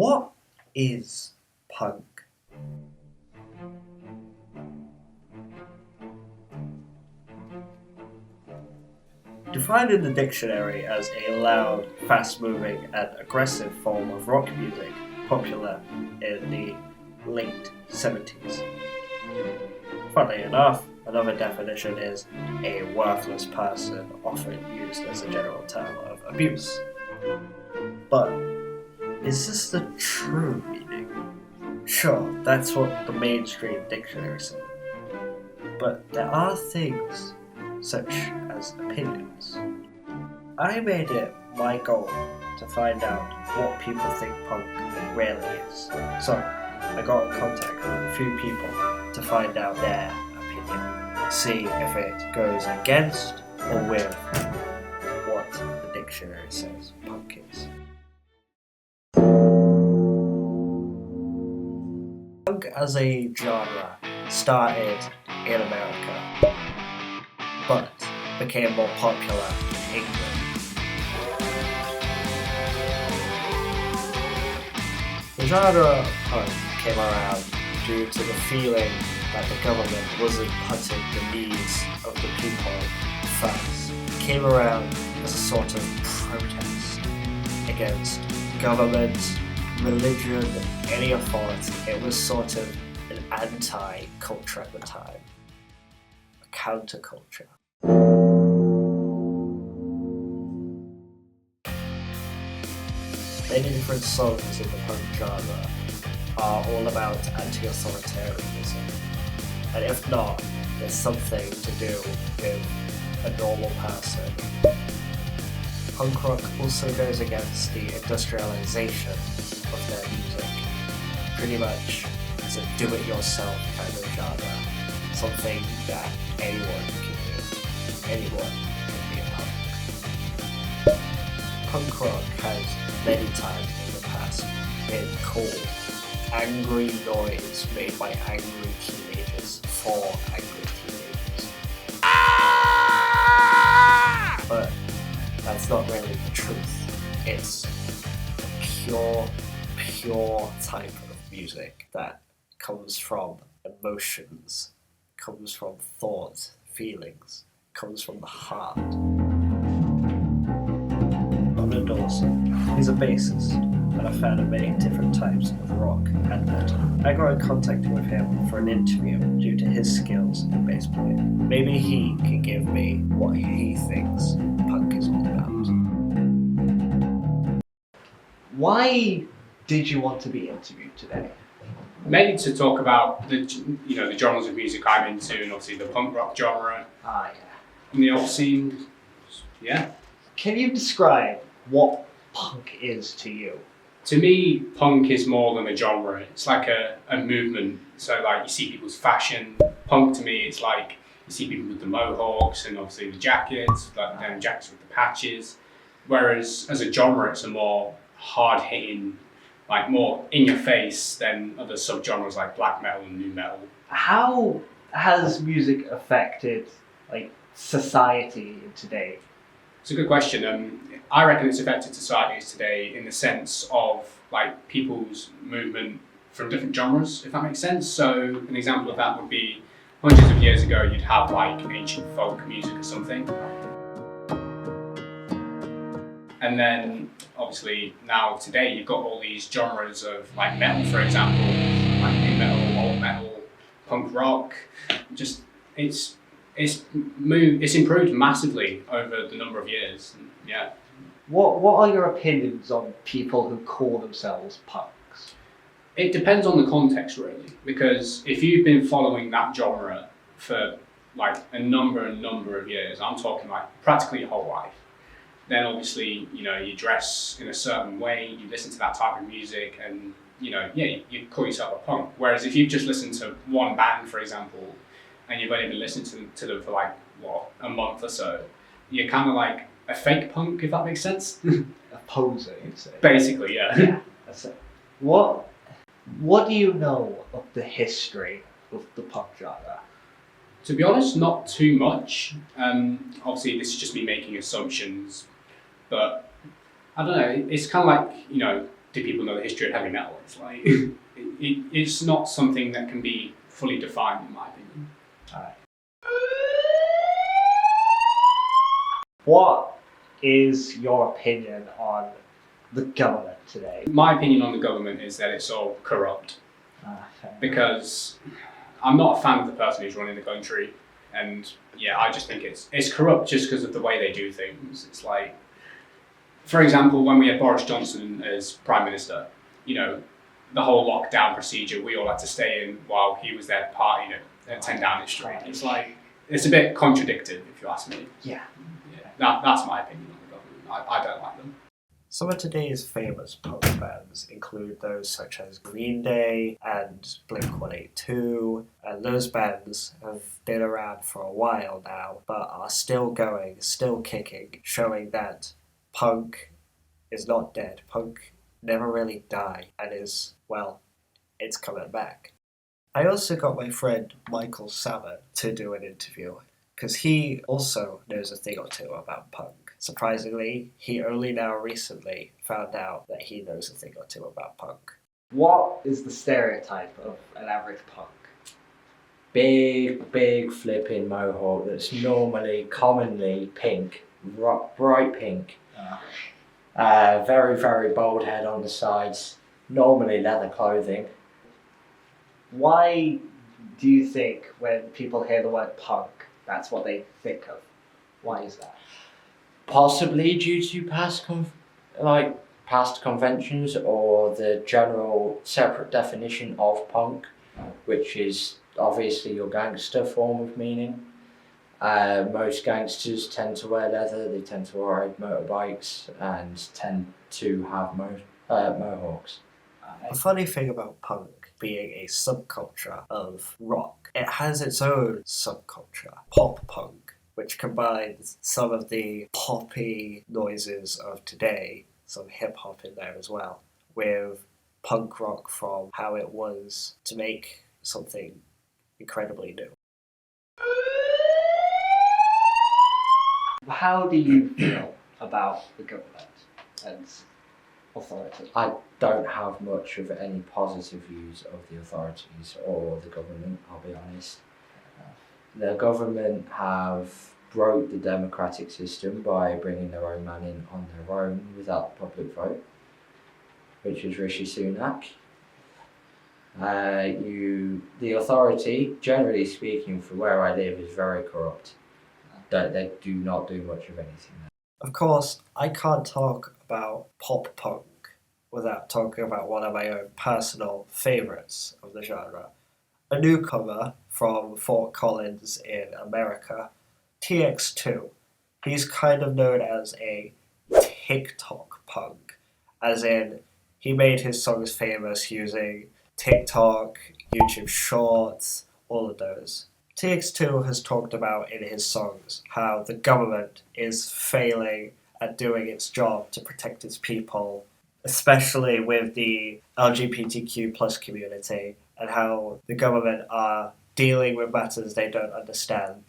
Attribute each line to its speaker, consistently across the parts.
Speaker 1: What is punk? Defined in the dictionary as a loud, fast-moving and aggressive form of rock music popular in the late 70s. Funnily enough, another definition is a worthless person, often used as a general term of abuse. But is this the true meaning? Sure, that's what the mainstream dictionary said. But there are things such as opinions. I made it my goal to find out what people think punk really is. So I got in contact with a few people to find out their opinion, see if it goes against or with what the dictionary says punk is. Punk as a genre started in America, but became more popular in England. The genre of punk came around due to the feeling that the government wasn't putting the needs of the people first. It came around as a sort of protest against government, religion, any authority. It was sort of an anti-culture at the time, a counterculture. Many different songs in the punk genre are all about anti-authoritarianism, and if not, there's something to do with a normal person. Punk rock also goes against the industrialization of their music. Pretty much it's a do-it-yourself kind of genre, something that anyone can do. Anyone can be a punk. Punk rock has many times in the past been called angry noise made by angry teenagers for angry teenagers. But that's not really the truth. It's pure type of music that comes from emotions, comes from thoughts, feelings, comes from the heart. Donald Dawson, he's a bassist and a fan of many different types of rock and metal. I got in contact with him for an interview due to his skills in bass playing. Maybe he can give me what he thinks punk is all about.
Speaker 2: Why did you want to be interviewed today?
Speaker 3: Mainly to talk about the genres of music I'm into, and obviously the punk rock genre and the alt scene. Yeah.
Speaker 2: Can you describe what punk is to you?
Speaker 3: To me, punk is more than a genre. It's like a movement. So like you see people's fashion. Punk to me, it's like you see people with the mohawks and obviously the jackets, like the jackets with the patches. Whereas as a genre, it's a more hard-hitting, like more in your face than other subgenres like black metal and nu metal.
Speaker 2: How has music affected society today?
Speaker 3: It's a good question. I reckon it's affected societies today in the sense of like people's movement from different genres, if that makes sense. So an example of that would be hundreds of years ago, you'd have like ancient folk music or something. And then obviously now today you've got all these genres of like metal, for example, like new metal, alt metal, punk rock. Just it's improved massively over the number of years. Yeah.
Speaker 2: What are your opinions on people who call themselves punks?
Speaker 3: It depends on the context really, because if you've been following that genre for like a number of years, I'm talking like practically your whole life, then obviously, you dress in a certain way, you listen to that type of music, and you call yourself a punk. Whereas if you've just listened to one band, for example, and you've only been listening to them for like, a month or so, you're kind of like a fake punk, if that makes sense.
Speaker 2: A poser, you'd say.
Speaker 3: Basically, yeah.
Speaker 2: Yeah, that's it. What do you know of the history of the punk genre?
Speaker 3: To be honest, not too much. Obviously, this is just me making assumptions, but I don't know. It's kind of like do people know the history of heavy metal? It's like it's not something that can be fully defined, in my opinion.
Speaker 2: Alright. What is your opinion on the government today?
Speaker 3: My opinion on the government is that it's all corrupt.
Speaker 2: Okay.
Speaker 3: Because I'm not a fan of the person who's running the country, and yeah, I just think it's corrupt just because of the way they do things. It's like, for example, when we had Boris Johnson as Prime Minister, you know, the whole lockdown procedure, we all had to stay in while he was there partying at 10 Downing Street. It's like, it's a bit contradictory, if you ask me.
Speaker 2: Yeah.
Speaker 3: That's my opinion on the government. I don't like them.
Speaker 1: Some of today's famous punk bands include those such as Green Day and Blink-182, and those bands have been around for a while now, but are still going, still kicking, showing that punk is not dead. Punk never really died, and is, well, it's coming back. I also got my friend Michael Salmon to do an interview, because he also knows a thing or two about punk. Surprisingly, he only now recently found out that he knows a thing or two about punk.
Speaker 2: What is the stereotype of an average punk?
Speaker 4: Big flipping mohawk that's commonly pink, bright pink. Very bold head on the sides, normally leather clothing.
Speaker 2: Why do you think when people hear the word punk, that's what they think of? Why is that?
Speaker 4: Possibly due to past conventions or the general separate definition of punk, which is obviously your gangster form of meaning. Most gangsters tend to wear leather, they tend to ride motorbikes and tend to have mohawks.
Speaker 1: The funny thing about punk being a subculture of rock, it has its own subculture, pop punk, which combines some of the poppy noises of today, some hip hop in there as well, with punk rock from how it was to make something incredibly new.
Speaker 2: How do you feel about the government and authority?
Speaker 4: I don't have much of any positive views of the authorities or the government, I'll be honest. The government have broke the democratic system by bringing their own man in on their own without the public vote, which is Rishi Sunak. The authority, generally speaking, for where I live, is very corrupt. They do not do much of anything.
Speaker 1: Of course, I can't talk about pop punk without talking about one of my own personal favourites of the genre. A newcomer from Fort Collins in America, TX2. He's kind of known as a TikTok punk, as in he made his songs famous using TikTok, YouTube Shorts, all of those. TX2 has talked about in his songs how the government is failing at doing its job to protect its people, especially with the LGBTQ plus community, and how the government are dealing with matters they don't understand,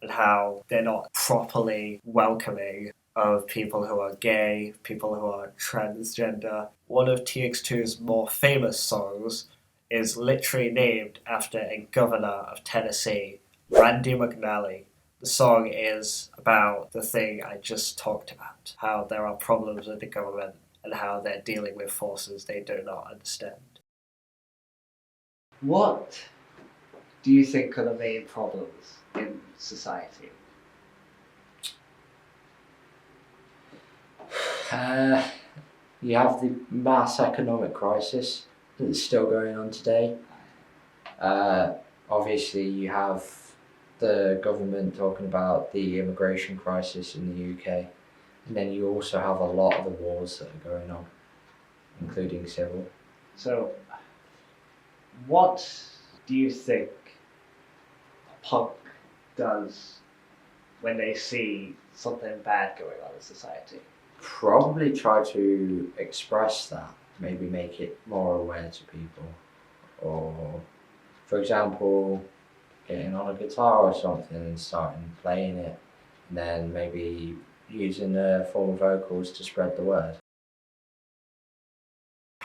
Speaker 1: and how they're not properly welcoming of people who are gay, people who are transgender. One of TX2's more famous songs is literally named after a governor of Tennessee, Randy McNally. The song is about the thing I just talked about, how there are problems with the government and how they're dealing with forces they do not understand.
Speaker 2: What do you think are the main problems in society?
Speaker 4: You have the mass economic crisis that's still going on today. Obviously, you have the government talking about the immigration crisis in the UK, and then you also have a lot of the wars that are going on, including civil.
Speaker 2: So, what do you think a punk does when they see something bad going on in society?
Speaker 4: Probably try to express that, maybe make it more aware to people, or for example getting on a guitar or something and starting playing it, and then maybe using the form of vocals to spread the word.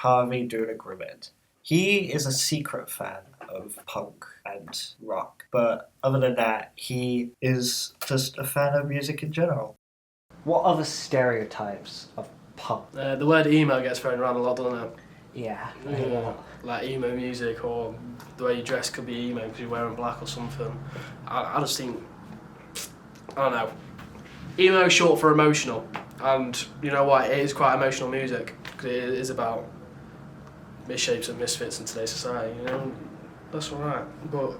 Speaker 1: Harvey Duna Grimmett. He is a secret fan of punk and rock, but other than that, he is just a fan of music in general.
Speaker 2: What other stereotypes of punk?
Speaker 5: The word emo gets thrown around a lot, doesn't it?
Speaker 2: Yeah.
Speaker 5: Like emo music, or the way you dress could be emo because you're wearing black or something. I just think, I don't know. Emo is short for emotional, and you know what? It is quite emotional music because it is about misshapes and misfits in today's society. You know, that's alright. But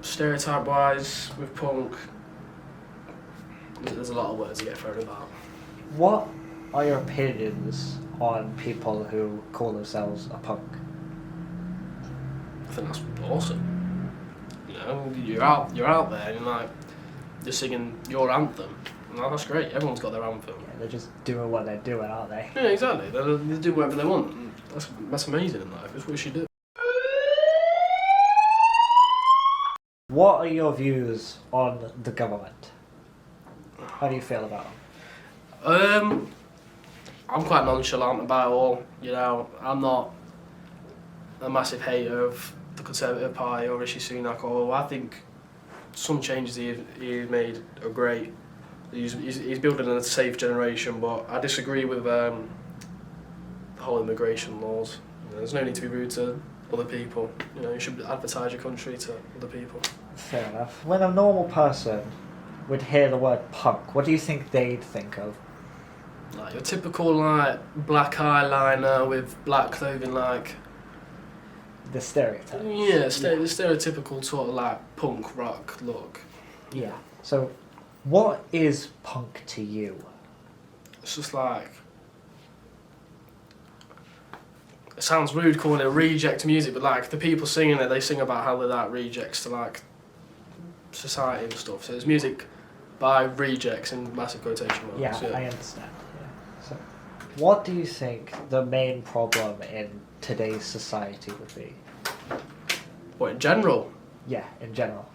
Speaker 5: stereotype-wise, with punk, there's a lot of words that get thrown about.
Speaker 2: What are your opinions on people who call themselves a punk?
Speaker 5: I think that's awesome. You know, you're out there and you're singing your anthem. No, that's great. Everyone's got their anthem.
Speaker 2: Yeah, they're just doing what they're doing, aren't they?
Speaker 5: Yeah, exactly. They do whatever they want. And that's amazing in life. That's what you should do.
Speaker 2: What are your views on the government? How do you feel about them?
Speaker 5: I'm quite nonchalant about it all. You know, I'm not a massive hater of the Conservative Party or Rishi Sunak. Or I think some changes he's made are great. He's building a safe generation, but I disagree with the whole immigration laws. You know, there's no need to be rude to other people. You know, you should advertise your country to other people.
Speaker 2: Fair enough. When a normal person would hear the word punk, what do you think they'd think of?
Speaker 5: Like your typical black eyeliner with black clothing, like
Speaker 2: The stereotype.
Speaker 5: yeah, the stereotypical sort of punk rock look.
Speaker 2: Yeah. So, what is punk to you?
Speaker 5: It's just it sounds rude calling it reject music, but the people singing it, they sing about how they're rejects to society and stuff. So it's music by rejects in massive quotation marks.
Speaker 2: Yeah, I understand. Yeah. So, what do you think the main problem in today's society would be?
Speaker 5: What in general?
Speaker 2: Yeah, in general.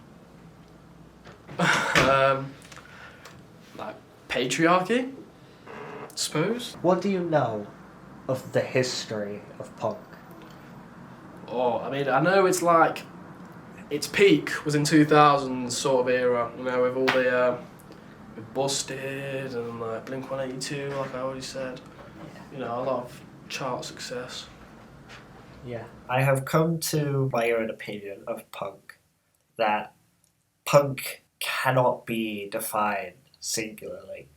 Speaker 5: Patriarchy, I suppose.
Speaker 2: What do you know of the history of punk?
Speaker 5: Oh, I mean, I know it's its peak was in 2000 sort of era, you know, with all the with Busted and Blink-182, like I already said.
Speaker 2: Yeah.
Speaker 5: You know, a lot of chart success.
Speaker 2: Yeah.
Speaker 1: I have come to my own opinion of punk, that punk cannot be defined singularly.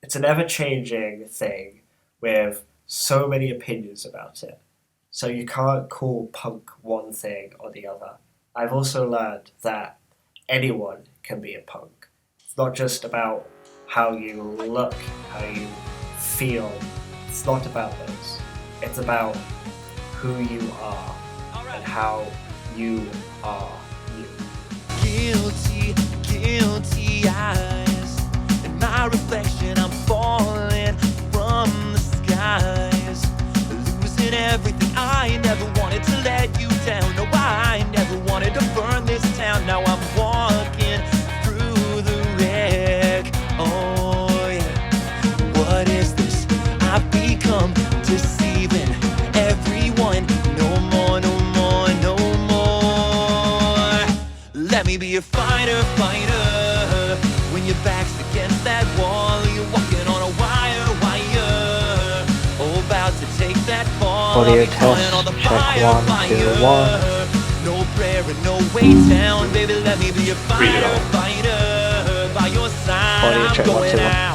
Speaker 1: It's an ever-changing thing with so many opinions about it. So you can't call punk one thing or the other. I've also learned that anyone can be a punk. It's not just about how you look, how you feel. It's not about those. It's about who you are and how you are you.
Speaker 6: Guilty eyes. In my reflection, I'm falling from the skies. Losing everything. I never wanted to let you down. No, I never wanted to burn this town. Now I'm walking through the wreck. Oh yeah. What is this? I've become deceiving everyone. No more, no more, no more. Let me be a fighter, fighter. When your back's against that wall, you're walking on a wire, wire. Oh, about to take that fall.
Speaker 2: Audio test, check 1, 2, 1.
Speaker 6: No prayer and no way down, baby. Let me be a
Speaker 3: Read it
Speaker 6: fighter,
Speaker 3: all.
Speaker 6: fighter. By your side,
Speaker 2: Audio
Speaker 6: I'm
Speaker 2: check 1,
Speaker 6: going
Speaker 2: 2, 1.
Speaker 6: out.